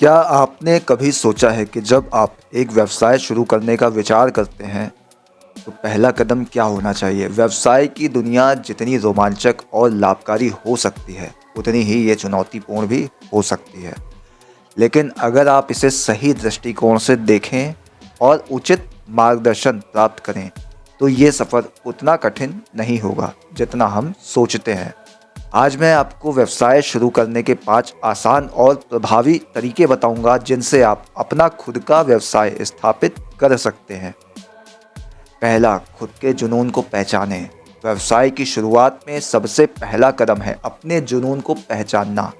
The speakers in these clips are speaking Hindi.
क्या आपने कभी सोचा है कि जब आप एक व्यवसाय शुरू करने का विचार करते हैं तो पहला कदम क्या होना चाहिए? व्यवसाय की दुनिया जितनी रोमांचक और लाभकारी हो सकती है, उतनी ही ये चुनौतीपूर्ण भी हो सकती है। लेकिन अगर आप इसे सही दृष्टिकोण से देखें और उचित मार्गदर्शन प्राप्त करें, तो ये सफ़र उतना कठिन नहीं होगा जितना हम सोचते हैं। आज मैं आपको व्यवसाय शुरू करने के 5 आसान और प्रभावी तरीके बताऊंगा जिनसे आप अपना खुद का व्यवसाय स्थापित कर सकते हैं। पहला, खुद के जुनून को पहचानें। व्यवसाय की शुरुआत में सबसे पहला कदम है अपने जुनून को पहचानना।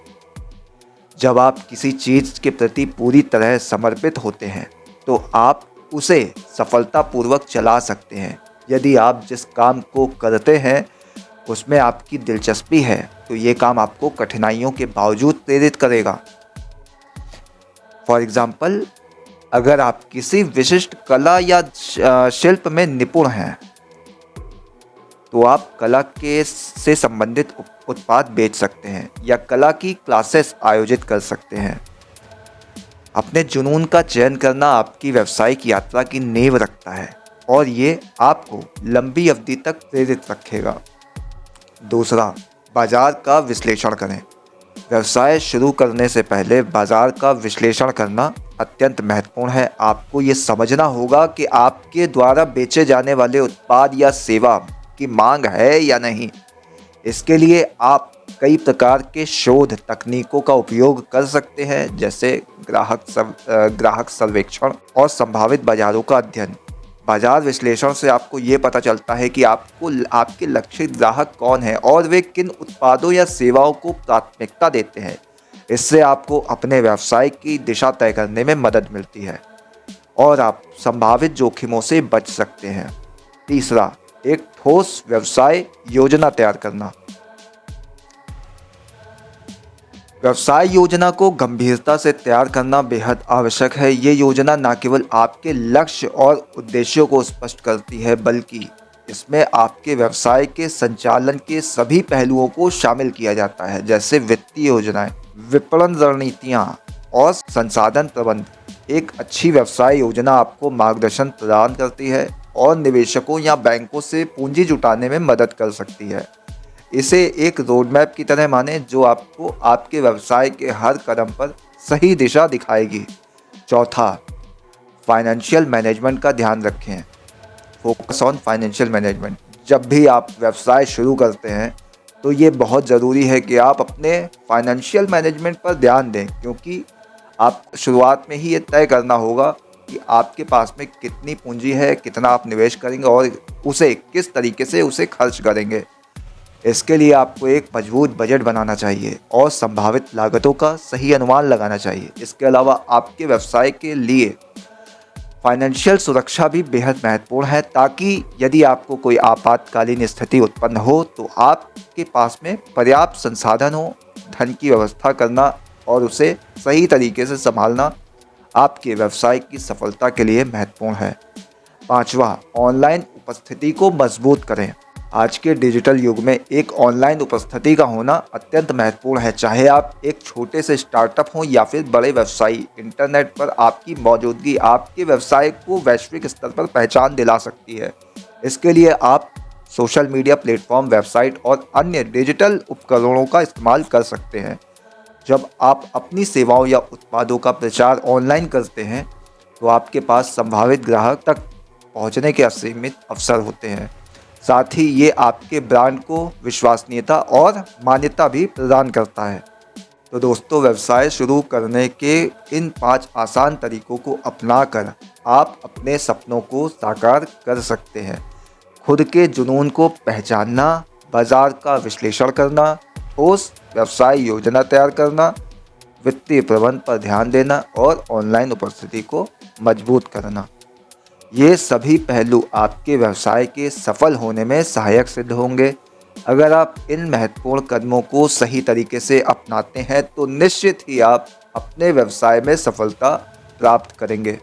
जब आप किसी चीज़ के प्रति पूरी तरह समर्पित होते हैं तो आप उसे सफलतापूर्वक चला सकते हैं। यदि आप जिस काम को करते हैं उसमें आपकी दिलचस्पी है तो ये काम आपको कठिनाइयों के बावजूद प्रेरित करेगा। फॉर एग्ज़ाम्पल, अगर आप किसी विशिष्ट कला या शिल्प में निपुण हैं तो आप कला के से संबंधित उत्पाद बेच सकते हैं या कला की क्लासेस आयोजित कर सकते हैं। अपने जुनून का चयन करना आपकी व्यावसायिक यात्रा की नींव रखता है और ये आपको लंबी अवधि तक प्रेरित रखेगा। दूसरा, बाजार का विश्लेषण करें। व्यवसाय शुरू करने से पहले बाजार का विश्लेषण करना अत्यंत महत्वपूर्ण है। आपको ये समझना होगा कि आपके द्वारा बेचे जाने वाले उत्पाद या सेवा की मांग है या नहीं। इसके लिए आप कई प्रकार के शोध तकनीकों का उपयोग कर सकते हैं, जैसे ग्राहक सर्वेक्षण और संभावित बाजारों का अध्ययन। बाजार विश्लेषण से आपको ये पता चलता है कि आपके लक्षित ग्राहक कौन हैं और वे किन उत्पादों या सेवाओं को प्राथमिकता देते हैं। इससे आपको अपने व्यवसाय की दिशा तय करने में मदद मिलती है और आप संभावित जोखिमों से बच सकते हैं। तीसरा, एक ठोस व्यवसाय योजना तैयार करना। व्यवसाय योजना को गंभीरता से तैयार करना बेहद आवश्यक है। ये योजना न केवल आपके लक्ष्य और उद्देश्यों को स्पष्ट करती है, बल्कि इसमें आपके व्यवसाय के संचालन के सभी पहलुओं को शामिल किया जाता है, जैसे वित्तीय योजनाएं, विपणन रणनीतियां और संसाधन प्रबंधन। एक अच्छी व्यवसाय योजना आपको मार्गदर्शन प्रदान करती है और निवेशकों या बैंकों से पूंजी जुटाने में मदद कर सकती है। इसे एक रोडमैप की तरह माने जो आपको आपके व्यवसाय के हर कदम पर सही दिशा दिखाएगी। चौथा, फाइनेंशियल मैनेजमेंट का ध्यान रखें। Focus on financial management. जब भी आप व्यवसाय शुरू करते हैं तो ये बहुत ज़रूरी है कि आप अपने फाइनेंशियल मैनेजमेंट पर ध्यान दें, क्योंकि आप शुरुआत में ही ये तय करना होगा कि आपके पास में कितनी पूंजी है, कितना आप निवेश करेंगे और उसे किस तरीके से उसे खर्च करेंगे। इसके लिए आपको एक मजबूत बजट बनाना चाहिए और संभावित लागतों का सही अनुमान लगाना चाहिए। इसके अलावा आपके व्यवसाय के लिए फाइनेंशियल सुरक्षा भी बेहद महत्वपूर्ण है, ताकि यदि आपको कोई आपातकालीन स्थिति उत्पन्न हो तो आपके पास में पर्याप्त संसाधन हो। धन की व्यवस्था करना और उसे सही तरीके से संभालना आपके व्यवसाय की सफलता के लिए महत्वपूर्ण है। पांचवा, ऑनलाइन उपस्थिति को मजबूत करें। आज के डिजिटल युग में एक ऑनलाइन उपस्थिति का होना अत्यंत महत्वपूर्ण है। चाहे आप एक छोटे से स्टार्टअप हों या फिर बड़े व्यवसायी, इंटरनेट पर आपकी मौजूदगी आपके व्यवसाय को वैश्विक स्तर पर पहचान दिला सकती है। इसके लिए आप सोशल मीडिया प्लेटफॉर्म, वेबसाइट और अन्य डिजिटल उपकरणों का इस्तेमाल कर सकते हैं। जब आप अपनी सेवाओं या उत्पादों का प्रचार ऑनलाइन करते हैं तो आपके पास संभावित ग्राहक तक पहुंचने के असीमित अवसर होते हैं। साथ ही ये आपके ब्रांड को विश्वसनीयता और मान्यता भी प्रदान करता है। तो दोस्तों, व्यवसाय शुरू करने के इन 5 आसान तरीकों को अपनाकर आप अपने सपनों को साकार कर सकते हैं। खुद के जुनून को पहचानना, बाजार का विश्लेषण करना, ठोस व्यवसाय योजना तैयार करना, वित्तीय प्रबंधन पर ध्यान देना और ऑनलाइन उपस्थिति को मजबूत करना, ये सभी पहलू आपके व्यवसाय के सफल होने में सहायक सिद्ध होंगे। अगर आप इन महत्वपूर्ण कदमों को सही तरीके से अपनाते हैं तो निश्चित ही आप अपने व्यवसाय में सफलता प्राप्त करेंगे।